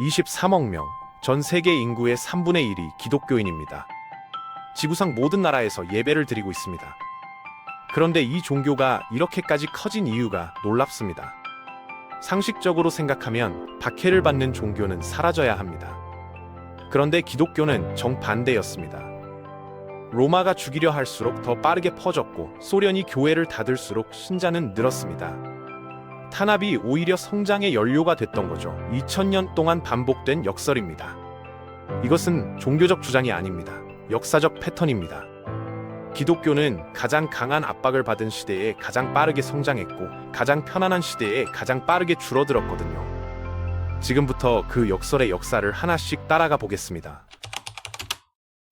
23억 명, 전 세계 인구의 3분의 1이 기독교인입니다. 지구상 모든 나라에서 예배를 드리고 있습니다. 그런데 이 종교가 이렇게까지 커진 이유가 놀랍습니다. 상식적으로 생각하면 박해를 받는 종교는 사라져야 합니다. 그런데 기독교는 정반대였습니다. 로마가 죽이려 할수록 더 빠르게 퍼졌고 소련이 교회를 닫을수록 신자는 늘었습니다. 탄압이 오히려 성장의 연료가 됐던 거죠. 2000년 동안 반복된 역설입니다. 이것은 종교적 주장이 아닙니다. 역사적 패턴입니다. 기독교는 가장 강한 압박을 받은 시대에 가장 빠르게 성장했고 가장 편안한 시대에 가장 빠르게 줄어들었거든요. 지금부터 그 역설의 역사를 하나씩 따라가 보겠습니다.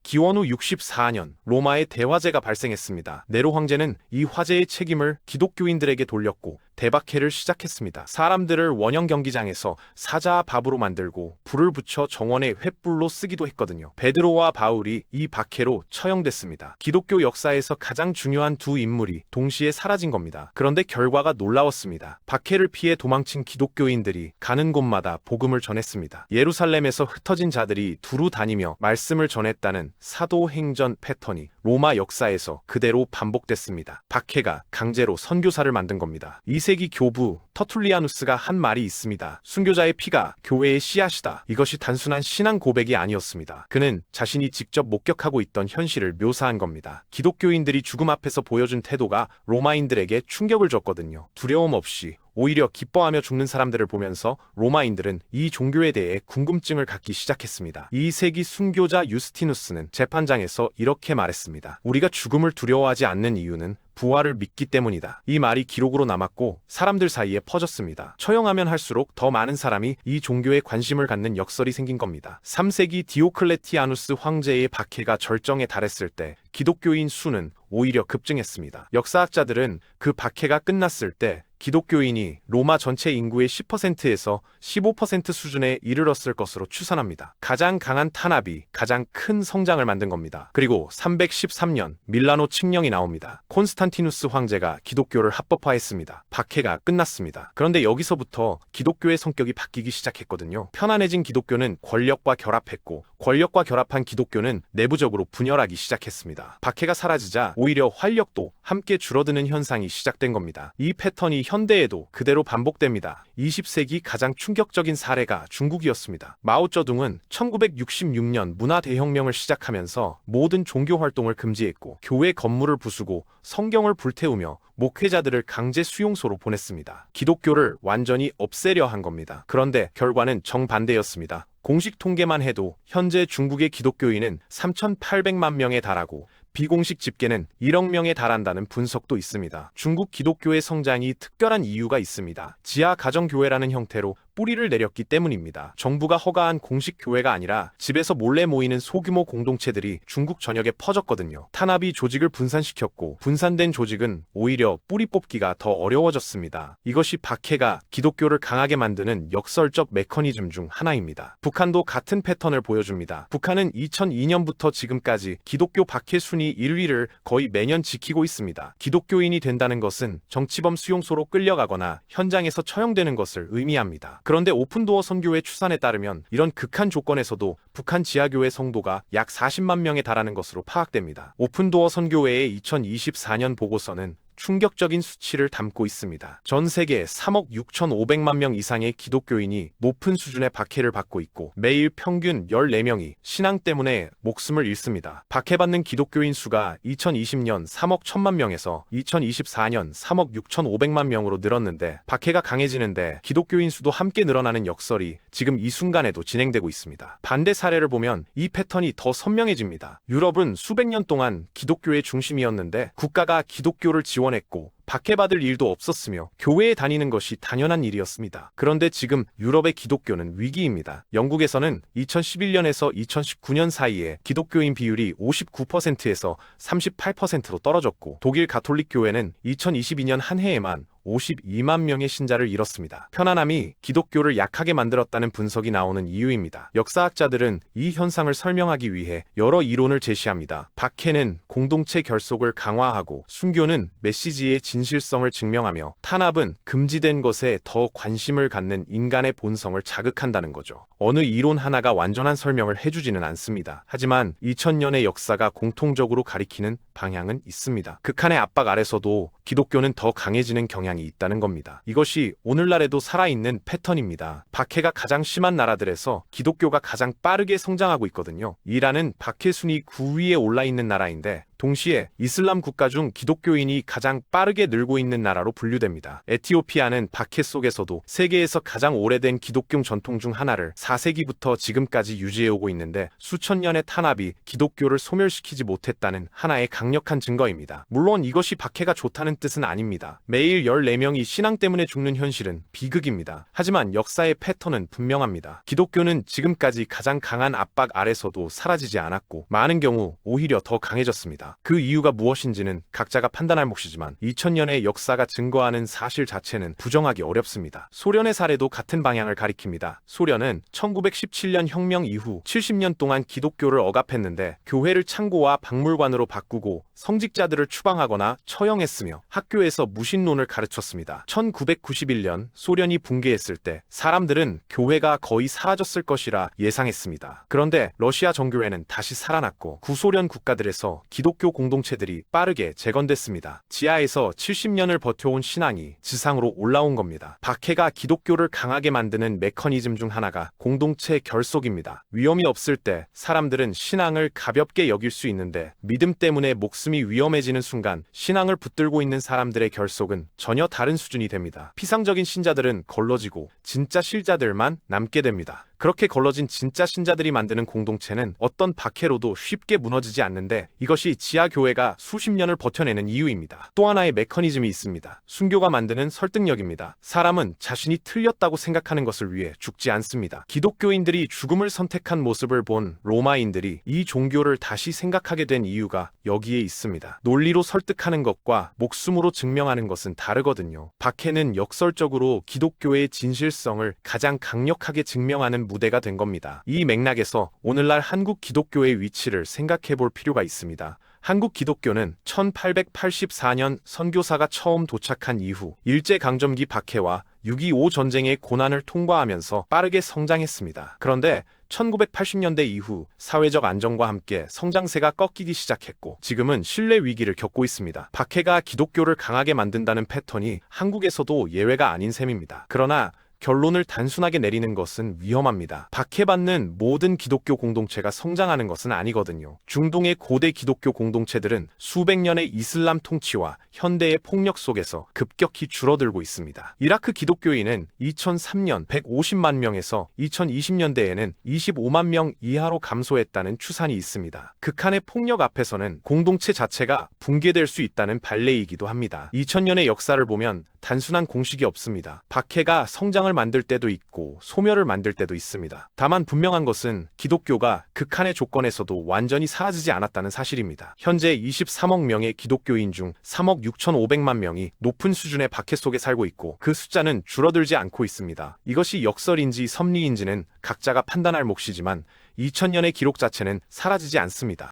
기원후 64년 로마에 대화재가 발생했습니다. 네로 황제는 이 화재의 책임을 기독교인들에게 돌렸고 대박해를 시작했습니다. 사람들을 원형 경기장에서 사자 밥으로 만들고 불을 붙여 정원에 횃불로 쓰기도 했거든요. 베드로와 바울이 이 박해로 처형됐습니다. 기독교 역사에서 가장 중요한 두 인물이 동시에 사라진 겁니다. 그런데 결과가 놀라웠습니다. 박해를 피해 도망친 기독교인들이 가는 곳마다 복음을 전했습니다. 예루살렘에서 흩어진 자들이 두루 다니며 말씀을 전했다는 사도행전 패턴이 로마 역사에서 그대로 반복됐습니다. 박해가 강제로 선교사를 만든 겁니다. 2세기 교부 터툴리아누스가 한 말이 있습니다. 순교자의 피가 교회의 씨앗이다. 이것이 단순한 신앙 고백이 아니었습니다. 그는 자신이 직접 목격하고 있던 현실을 묘사한 겁니다. 기독교인들이 죽음 앞에서 보여준 태도가 로마인들에게 충격을 줬거든요. 두려움 없이 오히려 기뻐하며 죽는 사람들을 보면서 로마인들은 이 종교에 대해 궁금증을 갖기 시작했습니다. 2세기 순교자 유스티누스는 재판장에서 이렇게 말했습니다. 우리가 죽음을 두려워하지 않는 이유는 부활을 믿기 때문이다. 이 말이 기록으로 남았고 사람들 사이에 퍼졌습니다. 처형하면 할수록 더 많은 사람이 이 종교에 관심을 갖는 역설이 생긴 겁니다. 3세기 디오클레티아누스 황제의 박해가 절정에 달했을 때 기독교인 수는 오히려 급증했습니다. 역사학자들은 그 박해가 끝났을 때 기독교인이 로마 전체 인구의 10%에서 15% 수준에 이르렀을 것으로 추산합니다. 가장 강한 탄압이 가장 큰 성장을 만든 겁니다. 그리고 313년 밀라노 칙령이 나옵니다. 콘스탄티누스 황제가 기독교를 합법화했습니다. 박해가 끝났습니다. 그런데 여기서부터 기독교의 성격이 바뀌기 시작했거든요. 편안해진 기독교는 권력과 결합했고 권력과 결합한 기독교는 내부적으로 분열하기 시작했습니다. 박해가 사라지자 오히려 활력도 함께 줄어드는 현상이 시작된 겁니다. 이 패턴이 현대에도 그대로 반복됩니다. 20세기 가장 충격적인 사례가 중국이었습니다. 마오쩌둥은 1966년 문화대혁명을 시작하면서 모든 종교 활동을 금지했고 교회 건물을 부수고 성경을 불태우며 목회자들을 강제 수용소로 보냈습니다. 기독교를 완전히 없애려 한 겁니다. 그런데 결과는 정반대였습니다. 공식 통계만 해도 현재 중국의 기독교인은 3,800만 명에 달하고 비공식 집계는 1억 명에 달한다는 분석도 있습니다. 중국 기독교의 성장이 특별한 이유가 있습니다. 지하 가정교회라는 형태로 뿌리를 내렸기 때문입니다. 정부가 허가한 공식 교회가 아니라 집에서 몰래 모이는 소규모 공동체들이 중국 전역에 퍼졌거든요. 탄압이 조직을 분산시켰고 분산된 조직은 오히려 뿌리 뽑기가 더 어려워졌습니다. 이것이 박해가 기독교를 강하게 만드는 역설적 메커니즘 중 하나입니다. 북한도 같은 패턴을 보여줍니다. 북한은 2002년부터 지금까지 기독교 박해 순위 1위를 거의 매년 지키고 있습니다. 기독교인이 된다는 것은 정치범 수용소로 끌려가거나 현장에서 처형되는 것을 의미합니다. 그런데 오픈도어 선교회 추산에 따르면 이런 극한 조건에서도 북한 지하교회 성도가 약 40만 명에 달하는 것으로 파악됩니다. 오픈도어 선교회의 2024년 보고서는 충격적인 수치를 담고 있습니다. 전 세계 3억 6,500만 명 이상의 기독교인이 높은 수준의 박해를 받고 있고 매일 평균 14명이 신앙 때문에 목숨을 잃습니다. 박해받는 기독교인 수가 2020년 3억 1천만 명에서 2024년 3억 6,500만 명으로 늘었는데 박해가 강해지는데 기독교인 수도 함께 늘어나는 역설이 지금 이 순간에도 진행되고 있습니다. 반대 사례를 보면 이 패턴이 더 선명해집니다. 유럽은 수백 년 동안 기독교의 중심이었는데 국가가 기독교를 지원했고 박해받을 일도 없었으며 교회에 다니는 것이 당연한 일이었습니다. 그런데 지금 유럽의 기독교는 위기입니다. 영국에서는 2011년에서 2019년 사이에 기독교인 비율이 59%에서 38%로 떨어졌고 독일 가톨릭 교회는 2022년 한 해에만 52만 명의 신자를 잃었습니다. 편안함이 기독교를 약하게 만들었다는 분석이 나오는 이유입니다. 역사학자들은 이 현상을 설명하기 위해 여러 이론을 제시합니다. 박해는 공동체 결속을 강화하고 순교는 메시지의 진실성을 증명하며 탄압은 금지된 것에 더 관심을 갖는 인간의 본성을 자극한다는 거죠. 어느 이론 하나가 완전한 설명을 해주지는 않습니다. 하지만 2000년의 역사가 공통적으로 가리키는 방향은 있습니다. 극한의 압박 아래서도 기독교는 더 강해지는 경향이 있다는 겁니다. 이것이 오늘날에도 살아있는 패턴입니다. 박해가 가장 심한 나라들에서 기독교가 가장 빠르게 성장하고 있거든요. 이란은 박해 순위 9위에 올라 있는 나라인데 동시에 이슬람 국가 중 기독교인이 가장 빠르게 늘고 있는 나라로 분류됩니다. 에티오피아는 박해 속에서도 세계에서 가장 오래된 기독교 전통 중 하나를 4세기부터 지금까지 유지해오고 있는데 수천 년의 탄압이 기독교를 소멸시키지 못했다는 하나의 강력한 증거입니다. 물론 이것이 박해가 좋다는 뜻은 아닙니다. 매일 14명이 신앙 때문에 죽는 현실은 비극입니다. 하지만 역사의 패턴은 분명합니다. 기독교는 지금까지 가장 강한 압박 아래서도 사라지지 않았고 많은 경우 오히려 더 강해졌습니다. 그 이유가 무엇인지는 각자가 판단할 몫이지만 2000년의 역사가 증거하는 사실 자체는 부정하기 어렵습니다. 소련의 사례도 같은 방향을 가리킵니다. 소련은 1917년 혁명 이후 70년 동안 기독교를 억압했는데 교회를 창고와 박물관으로 바꾸고 성직자들을 추방하거나 처형했으며 학교에서 무신론을 가르쳤습니다. 1991년 소련이 붕괴했을 때 사람들은 교회가 거의 사라졌을 것이라 예상했습니다. 그런데 러시아 정교회는 다시 살아났고 구소련 국가들에서 기독교 공동체들이 빠르게 재건됐습니다. 지하에서 70년을 버텨온 신앙이 지상으로 올라온 겁니다. 박해가 기독교를 강하게 만드는 메커니즘 중 하나가 공동체 결속입니다. 위험이 없을 때 사람들은 신앙을 가볍게 여길 수 있는데 믿음 때문에 목숨이 위험해지는 순간 신앙을 붙들고 있는 사람들의 결속은 전혀 다른 수준이 됩니다. 피상적인 신자들은 걸러지고 진짜 실자들만 남게 됩니다. 그렇게 걸러진 진짜 신자들이 만드는 공동체는 어떤 박해로도 쉽게 무너지지 않는데 이것이 지하교회가 수십 년을 버텨내는 이유입니다. 또 하나의 메커니즘이 있습니다. 순교가 만드는 설득력입니다. 사람은 자신이 틀렸다고 생각하는 것을 위해 죽지 않습니다. 기독교인들이 죽음을 선택한 모습을 본 로마인들이 이 종교를 다시 생각하게 된 이유가 여기에 있습니다. 논리로 설득하는 것과 목숨으로 증명하는 것은 다르거든요. 박해는 역설적으로 기독교의 진실성을 가장 강력하게 증명하는 무대가 된 겁니다. 이 맥락에서 오늘날 한국 기독교의 위치를 생각해 볼 필요가 있습니다. 한국 기독교는 1884년 선교사가 처음 도착한 이후 일제강점기 박해와 6.25 전쟁의 고난을 통과하면서 빠르게 성장했습니다. 그런데 1980년대 이후 사회적 안정과 함께 성장세가 꺾이기 시작했고 지금은 신뢰 위기를 겪고 있습니다. 박해가 기독교를 강하게 만든다는 패턴이 한국에서도 예외가 아닌 셈입니다. 그러나 결론을 단순하게 내리는 것은 위험합니다. 박해받는 모든 기독교 공동체가 성장하는 것은 아니거든요. 중동의 고대 기독교 공동체들은 수백 년의 이슬람 통치와 현대의 폭력 속에서 급격히 줄어들고 있습니다. 이라크 기독교인은 2003년 150만 명에서 2020년대에는 25만 명 이하로 감소했다는 추산이 있습니다. 극한의 폭력 앞에서는 공동체 자체가 붕괴될 수 있다는 발레이기도 합니다. 2000년의 역사를 보면 단순한 공식이 없습니다. 박해가 성장을 만들 때도 있고 소멸을 만들 때도 있습니다. 다만 분명한 것은 기독교가 극한의 조건에서도 완전히 사라지지 않았다는 사실입니다. 현재 23억 명의 기독교인 중 3억 6,500만 명이 높은 수준의 박해 속에 살고 있고 그 숫자는 줄어들지 않고 있습니다. 이것이 역설인지 섭리인지는 각자가 판단할 몫이지만 2000년의 기록 자체는 사라지지 않습니다.